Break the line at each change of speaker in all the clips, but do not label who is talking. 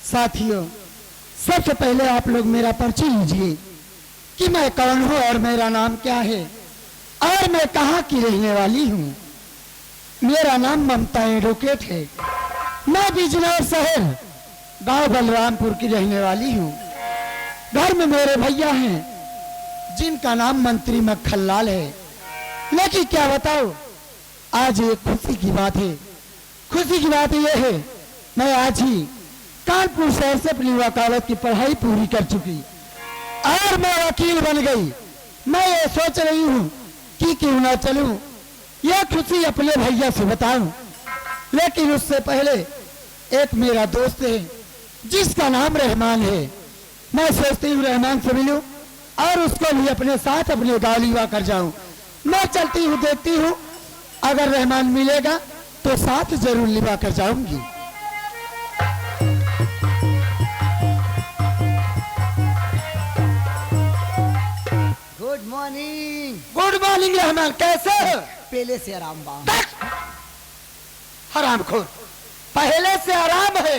साथियों, सबसे पहले आप लोग मेरा परिचय लीजिए कि मैं कौन हूँ और मेरा नाम क्या है और मैं कहाँ की रहने वाली हूँ। मेरा नाम ममता एडवोकेट है। मैं बिजनौर शहर गांव बलरामपुर की रहने वाली हूँ। घर में मेरे भैया हैं जिनका नाम मंत्री मक्खनलाल है। लेकिन क्या बताओ, आज एक खुशी की बात है। खुशी की बात यह है, मैं आज ही कानपुर शहर से अपनी वकालत की पढ़ाई पूरी कर चुकी और मैं वकील बन गई। मैं ये सोच रही हूँ कि क्यों ना चलूं, यह खुशी अपने भैया से बताऊं। लेकिन उससे पहले एक मेरा दोस्त है जिसका नाम रहमान है। मैं सोचती हूँ रहमान से मिलूं और उसको भी अपने साथ अपने गाँव लिवा कर जाऊं। मैं चलती हूँ, देखती हूँ, अगर रहमान मिलेगा तो साथ जरूर लिवा कर जाऊंगी।
Good morning.
Good morning Rahman, कैसे हो?
पहले से आराम बा।
हरामखोर, पहले से आराम है।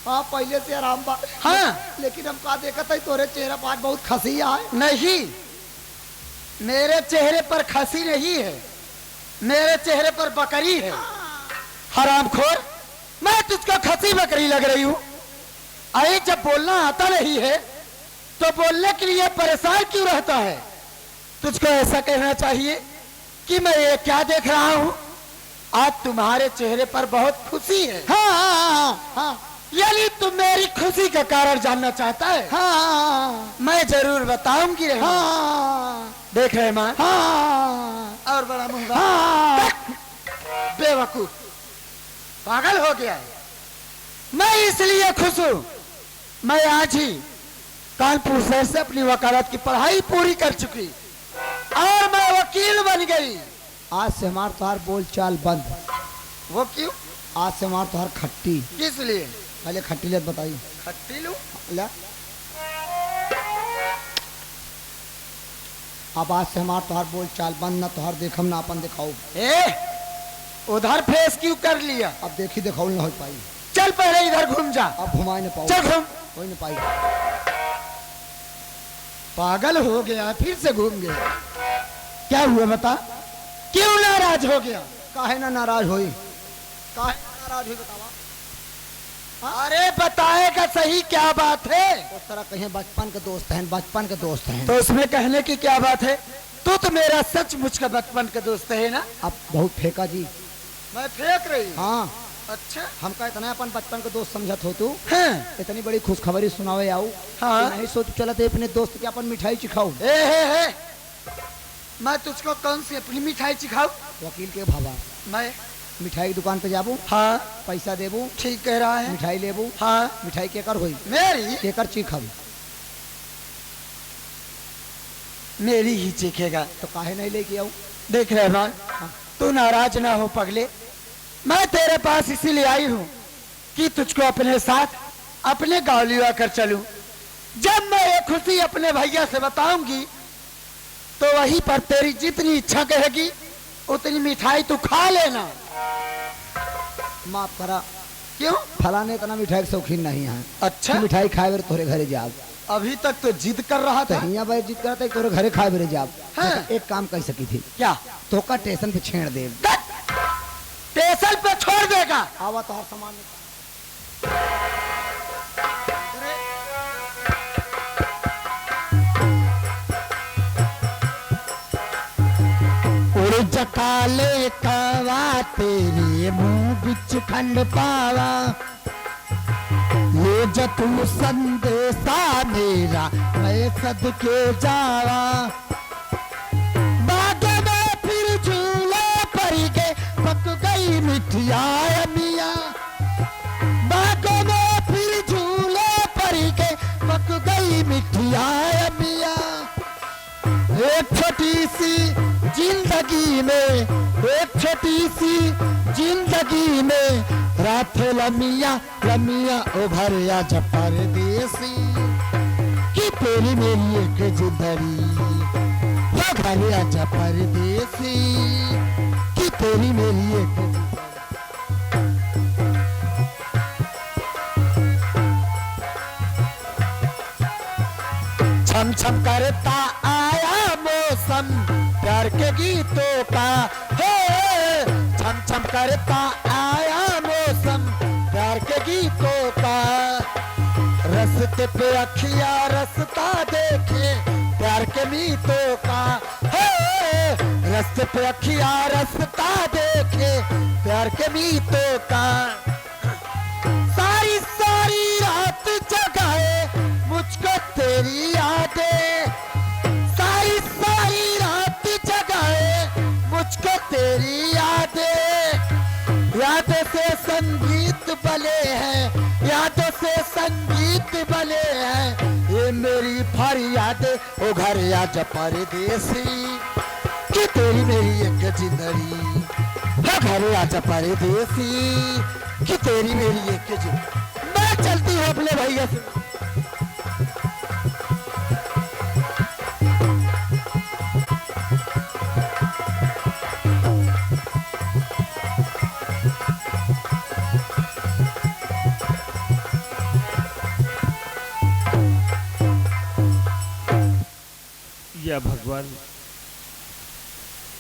हाँ, पहले से आराम बा।
हाँ,
लेकिन हम का देखा था तोरे चेहरा पर आज बहुत खसी है।
नहीं, मेरे चेहरे पर खसी नहीं है, मेरे चेहरे पर बकरी है। हरामखोर, मैं तुझको खसी बकरी लग रही हूँ? अरे जब बोलना आता नहीं है तो बोलने के लिए परेशान क्यों रहता है? तुझको ऐसा कहना चाहिए कि मैं ये क्या देख रहा हूँ, आज तुम्हारे चेहरे पर बहुत खुशी है।
हाँ हाँ हाँ
यानी तुम मेरी खुशी का कारण जानना चाहता है?
हाँ
मैं जरूर बताऊंगी।
हाँ
देख रहे मां,
हाँ
और बड़ा मुंह,
हाँ।
बेवकूफ, पागल हो गया है। मैं इसलिए खुश हूं, मैं आज ही कानपुर शहर से अपनी वकालत की पढ़ाई पूरी कर चुकी और मैं वकील बन गई।
आज से हमार तोहार बोल चाल बंद।
वो क्यों?
आज से हमार तोहार खट्टी।
किस लिए?
पहले खट्टी लेत बताई।
खट्टी लू?
ला। अब आज से हमार तोहार बोल चाल बंद, ना तोहार देखम ना अपन दिखाऊ।
ए, उधर फेस क्यों कर लिया?
अब देखी दिखाऊ ना हो पाई।
चल पहले इधर घूम जा।
अब घुमाए न पाऊ।
चल घूम।
कोई न पाई।
पागल हो गया, फिर से घूम गया। क्या हुआ बता, क्यों नाराज हो गया?
काहे ना नाराज होई? काहे ना नाराज होई बतावा?
अरे बताएगा सही, क्या बात है?
उस तरह कहीं बचपन के दोस्त हैं, बचपन के दोस्त हैं।
तो उसमें कहने की क्या बात है? तू तो मेरा सचमुच का बचपन का दोस्त है ना?
अब बहुत फेंका जी।
मैं फेंक रही हूँ?
हाँ,
अच्छा,
हमका इतना अपन बचपन के दोस्त समझत हो तू?
हाँ,
इतनी बड़ी खुशखबरी सुनावे आऊ।
हाँ।
नहीं सोच चला थे अपने दोस्त के अपन मिठाई चिखाऊ।
हे, मैं तुझको कौन सी अपनी मिठाई चिखाऊ?
वकील के भावा,
मैं
मिठाई की दुकान पे जाबू,
हाँ,
पैसा देबू,
ठीक कह रहा है।
मिठाई लेबू,
हाँ,
मिठाई केकर होई?
मेरी?
केकर चिखब?
मेरी ही चीखेगा।
तो काहे नहीं लेके आऊ?
देख रहमान, तू नाराज ना हो पगले, मैं तेरे पास इसीलिए आई हूँ कि तुझको अपने साथ अपने गाँव लिवा कर चलूं। जब मैं ये खुशी अपने भैया से बताऊंगी तो वहीं पर तेरी जितनी इच्छा कहेगी उतनी मिठाई तू खा लेना।
माफ करा,
क्यों?
फलाने इतना मिठाई के शौकीन नहीं है।
अच्छा,
मिठाई खाए बेर तोरे घरे जाब।
अभी तक तो जिद कर रहा
तो
था।
हिया बार जिद करते तोरे घरे खाए बेरे जाब।
हाँ।
तो एक काम कर सकी थी,
क्या?
तो का स्टेशन पे छेड़ दे।
स्टेशन पे छोड़ देगा?
आवा तो हर सामान
उड़ जकाले कवा तेरे मुंह बिच खंड पावा, ले जतू संदेशा मेरा मैं सदके जावा। बाग में फिर झूले पर के पक गई मिठिया मिया, बाग में फिर झूले पर के पक गई मिठिया मिया। एक छोटी सी जिंदगी में, एक छोटी सी जिंदगी में रात लमिया लमिया उभर या परदेसी कि तेरी मेरी एक जिंदगी उभर या परदेसी कि तेरी मेरी एक जिंदगी। छम करता आया मौसम प्यार के गीतों का, हे छम छम करता आया मौसम प्यार के गीतों का। रस्ते पे अखिया रास्ता देखे प्यार के मीतों का, हे रस्ते पे अखिया रास्ता देखे प्यार के मीतों का। सारी सारी रात जगाए मुझको तेरी यादें, सारी सारी रात जगाए मुझको तेरी यादें। यादों से संगीत बले हैं, यादों से संगीत बले हैं, ये मेरी फरियाद ओ घर आजा परदेसी कि तेरी मेरी एक जिंदड़ी, हो घर आजा परदेसी कि तेरी मेरी एक जिंदड़ी। मैं चलती हूँ अपने भैया से।
या भगवान,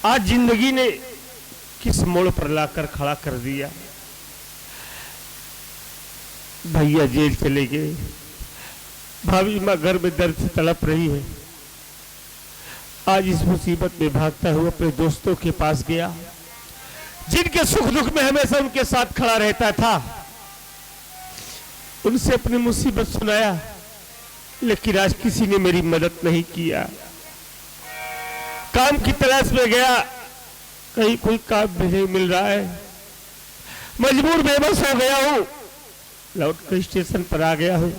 आज जिंदगी ने किस मोड़ पर लाकर खड़ा कर दिया। भैया जेल चले गए, भाभी माँ घर में दर्द से तड़प रही है। आज इस मुसीबत में भागता हुआ अपने दोस्तों के पास गया, जिनके सुख दुख में हमेशा उनके साथ खड़ा रहता था। उनसे अपनी मुसीबत सुनाया, लेकिन आज किसी ने मेरी मदद नहीं किया। काम की तलाश में गया, कहीं कोई काम भी नहीं मिल रहा है। मजबूर बेबस हो गया हूं, लौट कर स्टेशन पर आ गया हूं।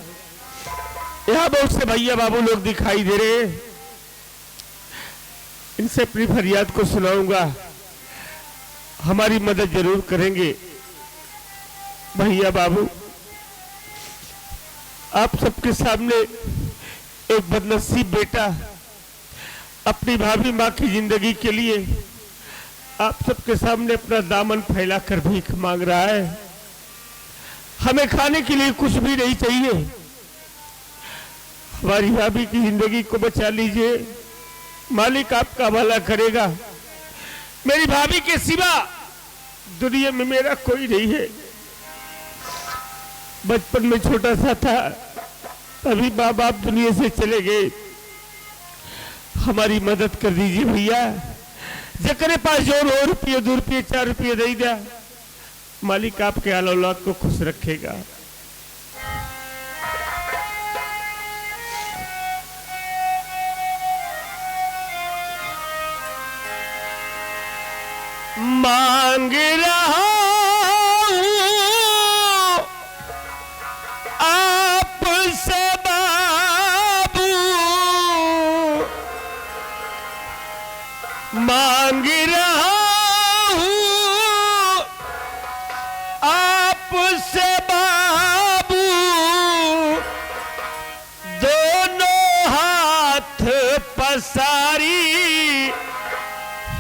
यहां बहुत से भैया बाबू लोग दिखाई दे रहे हैं, इनसे अपनी फरियाद को सुनाऊंगा, हमारी मदद जरूर करेंगे। भैया बाबू, आप सबके सामने एक बदनसीब बेटा अपनी भाभी माँ की जिंदगी के लिए आप सबके सामने अपना दामन फैलाकर भीख मांग रहा है। हमें खाने के लिए कुछ भी नहीं चाहिए, हमारी भाभी की जिंदगी को बचा लीजिए, मालिक आपका भला करेगा। मेरी भाभी के सिवा दुनिया में मेरा कोई नहीं है। बचपन में छोटा सा था, तभी माँ बाप दुनिया से चले गए। हमारी मदद कर दीजिए भैया, जकरे पास जो ₹1 ₹2 ₹4 दे दिया, मालिक आपके आल औलाद को खुश रखेगा। मांग रहा मांग रहा हूँ आपसे बाबू, दोनों हाथ पसारी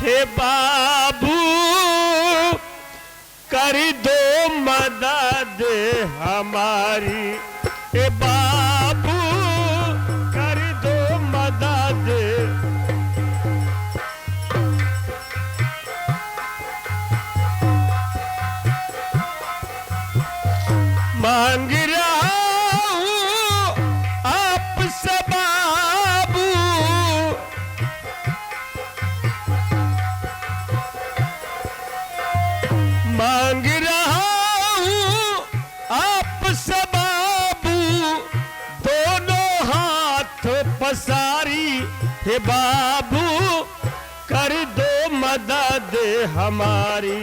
हे बाबू, कर दो मदद हमारी, हे बाबू कर दो मदद। मांग रहा हूँ आपसे बाबू, मांग रहा हूँ आपसे बाबू, दोनों हाथ पसारी हे बाबू, कर दो मदद हमारी।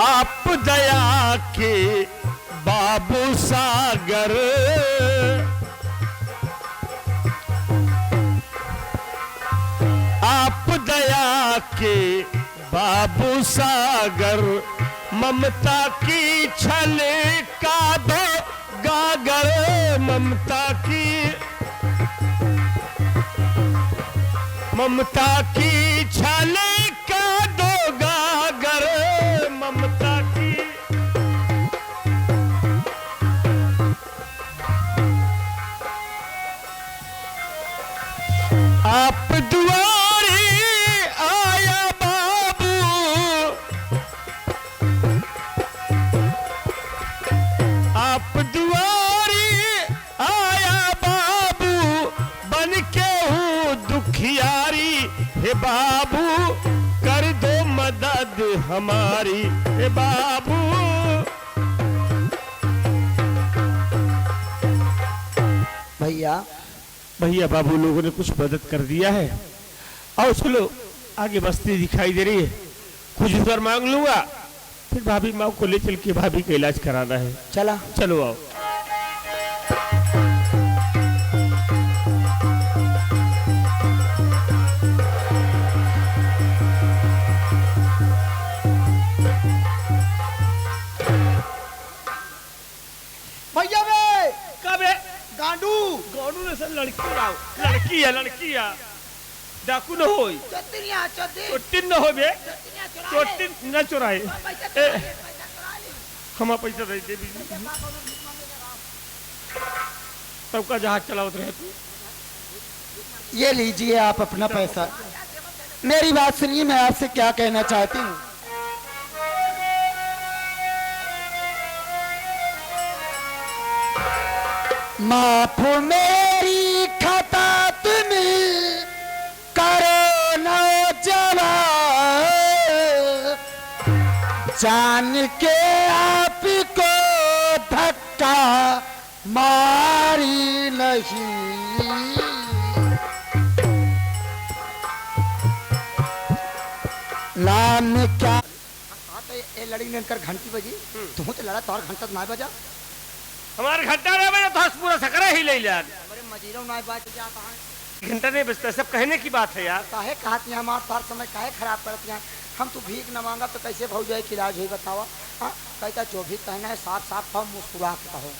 आप दया के बाबू सागर, आप दया के बाबू सागर, ममता की छल का दो गागर, ममता की छल का बाबू कर दो मदद हमारी, ए बाबू।
भैया
भैया बाबू लोगों ने कुछ मदद कर दिया है और चलो आगे बस्ती दिखाई दे रही है, कुछ उधर मांग लूंगा, फिर भाभी माँ को ले चल के भाभी का इलाज कराना है।
चला
चलो आओ।
भैया बे
कब है?
गांडू
गौनू ने सर लड़की आओ, लड़की है डाकू न होई, चोटिन न हो बे, चोटिन न चुराए। हम पैसा दे दे सबका जहाज चलावत रहे तू।
ये लीजिए आप अपना पैसा। मेरी बात सुनिए, मैं आपसे क्या कहना चाहती हूँ। माफ मेरी खता तुम करो नौजवान, जान के आपको धक्का मारी नहीं। नाम क्या?
ए लड़ी ने कर घंटी बजी, तू तो लड़ा तोर घंटा ना बजा।
हमारे घंटा नहीं बजा तो पूरा सकरा ही ले लिया।
अरे मजीरो ना बात जा कहां
घंटा नहीं बजता, सब कहने की बात है यार।
काहे कहत नहीं हमार तार समय काहे खराब करत हैं। हम तो भीख न मांगा तो कैसे भौ जाए कि इलाज होई बतावा। हां कहता जो भी कहना है साफ साफ हम मुस्कुरा के कहो।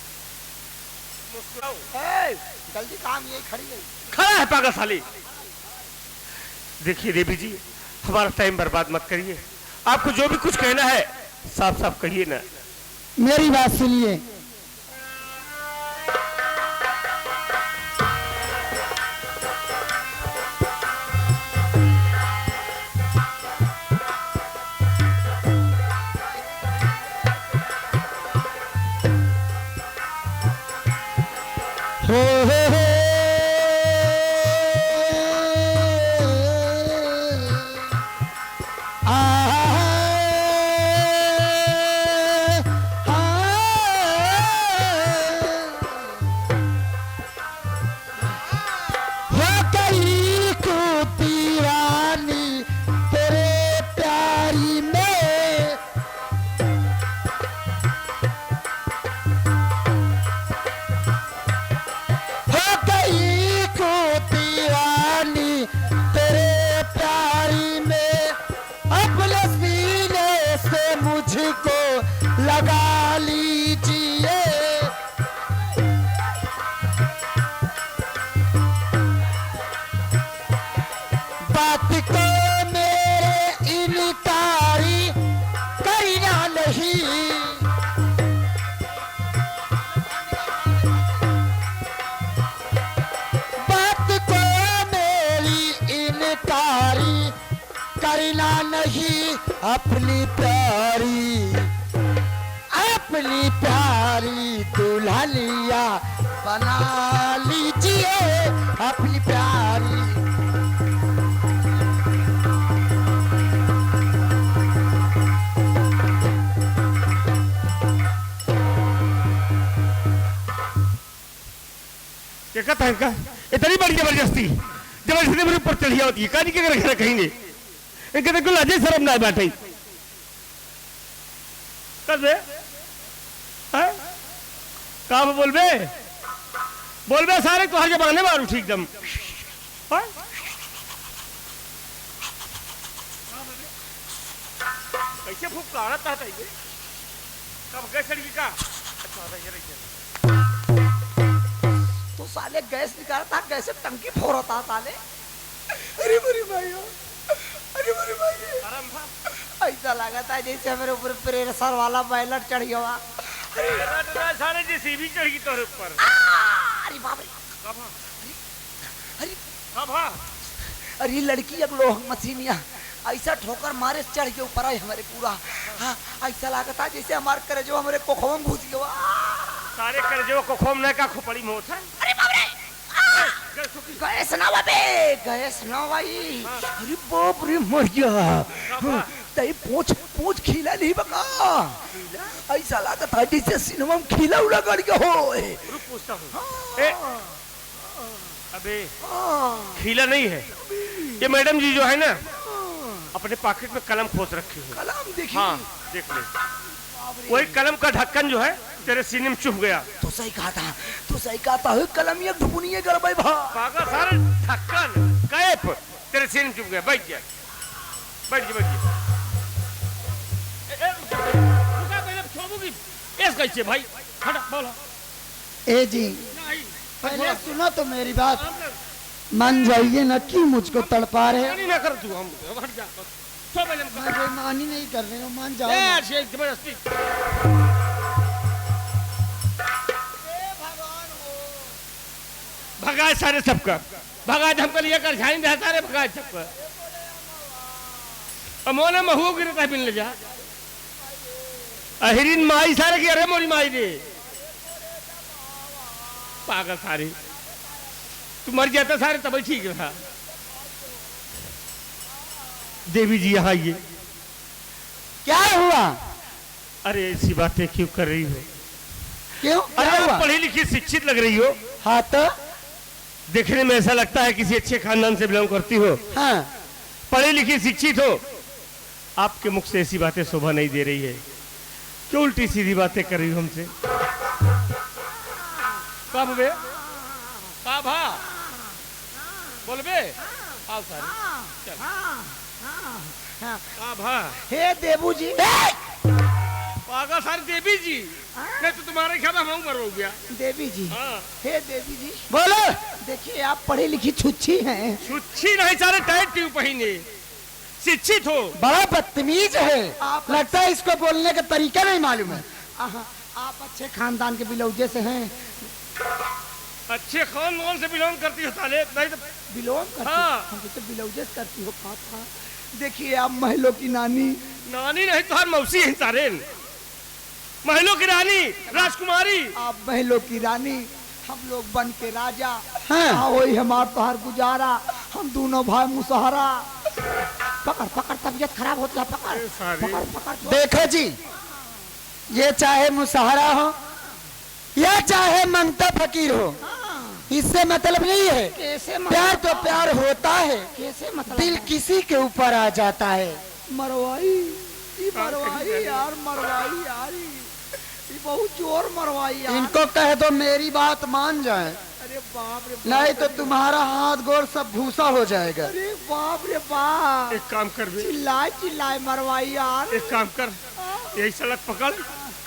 मुस्कुराओ
ए जल्दी काम यही खड़ी है।
खड़ा है पागल साली। देखिए देवी जी, हमारा टाइम बर्बाद मत करिए, आपको जो भी कुछ कहना है साफ साफ कहिए ना।
मेरी बात सुनिए। लगा लीजिए बात को मेरे इनकारी करना नहीं। बात को मेरी इनकारी करना नहीं। अपनी प्यारी दुल्हनिया बना लीजिए अपनी प्यारी।
क्या कहता है इनका? इतनी बड़ी जबरदस्ती मेरे ऊपर चढ़िया होती है, कहीं के कहेंगे इनके तो लजे शर्म ना बैठे। कर दे का बोल बे सारे तो हर के बगने मारू ठीक दम। कैसे फूक का कब गैस का? अच्छा
तो साले गैस निकाला था, गैस से टंकी फोड़ था साले। अरे मेरी भाई, अरे मेरी भाई, ऐसा लगा था जैसे मेरे ऊपर प्रेशर वाला बैलट चढ़ गया।
सारे जेसीबी चढ़ गई तोरे ऊपर।
अरे बाप रे, अरे अरे लड़की एक लोह मशीनिया ऐसा ठोकर मारे चढ़ के ऊपर आई हमारे पूरा। हाँ ऐसा लगा था जैसे हमारे करे जो हमारे कोखों में घुस गया।
सारे करे जो कोखों में का खोपड़ी में होता है।
अरे बाप रे, गैस ना बाबे, गैस ना भाई। अरे बाप रे मर गया। तई पूछ पूछ खिला नहीं बका, ऐसा लागत है जैसे सिनेमा में खिला उड़ा गड़ गया हो।
रुक पूछता हूँ। अबे खिला नहीं है ये, मैडम जी जो है ना अपने पॉकेट में कलम खोस रखी है।
कलम देखी?
हाँ देख ले, वही कलम का ढक्कन जो है तेरे सीने में चुभ गया।
तो सही कहा था, तो सही कहा था। कलम ये ढुकुनिए कर भाई भा।
पागल सारे ढक्कन कैप तेरे सीने में चुभ गया। बैठ जा, बैठ जा, बैठ जा। रुका पहले छोड़ूंगी। ऐस कैसे भाई? हट बोला।
ए जी पहले सुनो तो मेरी बात, मान जाइए ना, क्यों मुझको तड़पा रहे हो?
नहीं ना कर तू, हम हट जा। तो पहले
मैं बेईमानी नहीं कर रहे हो, मान जाओ ना।
शेख जबरदस्ती भगाए सारे सबका, भगाए हमको लिया कर झाएंगे सारे, भगाए सबका। और मोने महू गिरता बिन ले जा अहिरीन माई सारे की। अरे मोरी माई रे पागल सारे, तू मर जाता सारे तब ठीक था। देवी जी यहाँ आइए।
क्या हुआ?
अरे ऐसी बातें क्यों कर रही हो?
क्यों?
अरे
क्या
आप
हुआ?
पढ़ी लिखी शिक्षित लग रही हो।
हाँ तो
देखने में ऐसा लगता है किसी अच्छे खानदान से बिलोंग करती हो।
हाँ,
पढ़ी लिखी शिक्षित हो, आपके मुख से ऐसी बातें शोभा नहीं दे रही है। क्यों उल्टी सीधी बातें कर रही हो हमसे? कब बे कब हा बोल बे आओ सारे चल। कब हा
हे देवू जी,
पागल सारे देवी जी, नहीं तो तुम्हारे ख्याल में हम मर हो गया।
देवी जी,
हाँ।
हे देवी जी,
बोलो।
देखिए आप पढ़ी लिखी छुच्छी हैं।
छुच्छी नहीं सारे टाइट ट्यूब पहने, शिक्षित हो।
बड़ा बदतमीज है,
आप-
लगता है इसको बोलने का तरीका नहीं मालूम है।
आप अच्छे खानदान के बिलौजे से हैं।
अच्छे खानदान से बिलोंग करती हो साले, नहीं तो
बिलोंग करती
हाँ।
हो? हम तो बिलौजे से करती हो। था देखिए आप महलों की नानी।
नानी नहीं तो हर मौसी है सारे, महलों की रानी राजकुमारी।
आप महलों की रानी, हम लोग बन के राजा।
हाँ।
वही हमार तोहार गुजारा, हम दोनों भाई मुसहरा। पकड़ पकड़, तबीयत खराब होती है। पकड़
अरे सारे।
पकड़ पकड़।
देखो जी, ये चाहे मुसहरा हो या चाहे मंगता फकीर हो, इससे मतलब नहीं है।
कैसे
प्यार तो प्यार होता है,
कैसे मतलब
दिल किसी के ऊपर आ जाता है।
मरवाई, ये मरवाई यार, मरवाई यार, ये बहुत जोर मरवाई यार।
इनको कह दो मेरी बात मान जाए,
अरे बाप रे बाप,
नहीं तो तुम्हारा हाथ गोर सब भूसा हो जाएगा।
अरे बाप रे बाप,
एक काम कर बे,
चिल्लाए चिल्लाए मरवाई यार।
एक काम कर, यही सड़क पकड़,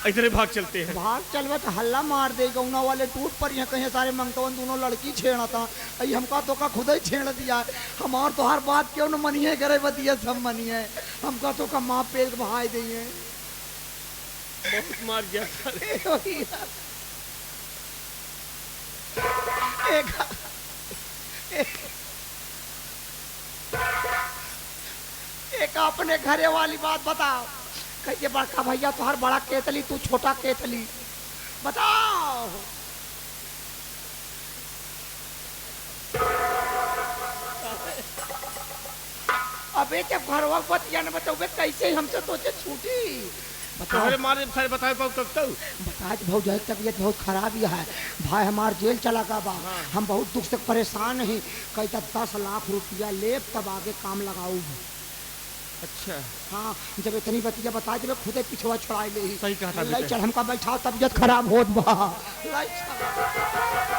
इधर भाग चलते हैं।
भाग चलवे तो हल्ला मार दे, गौना वाले टूट पर यहाँ कहीं सारे मंगतवन दोनों लड़की छेड़ा था। अई हमका तो का खुद ही छेड़ दिया। हमार तो हर बात क्यों न मनिए, करे बतिया सब मनिए। हमका तो का माँ पेट बहाई दिए।
बहुत मार गया साले।
एक अपने घरे वाली बात बताओ। कहिए बड़का भैया तुहार बड़ा केतली, तू छोटा केतली, बताओ। अबे जब घर वक्त बतिया न बताओगे कैसे हमसे सोचे छूटी? बताओ
तुम्हारे मारे सारे बताए पाओ तब तो
बताए भौजाई तबीयत बहुत खराब ही है। भाई हमार जेल चला गया बा। हम बहुत दुख से परेशान हैं। कहता 10 लाख रुपया ले तब आगे काम लगाऊ।
अच्छा
हाँ, जब इतनी बतिया बता जब खुद पिछवा छुड़ाई ले।
सही कहा था
लाई चढ़ हमका बैठाओ, तबीयत खराब होत बा। लाई चढ़।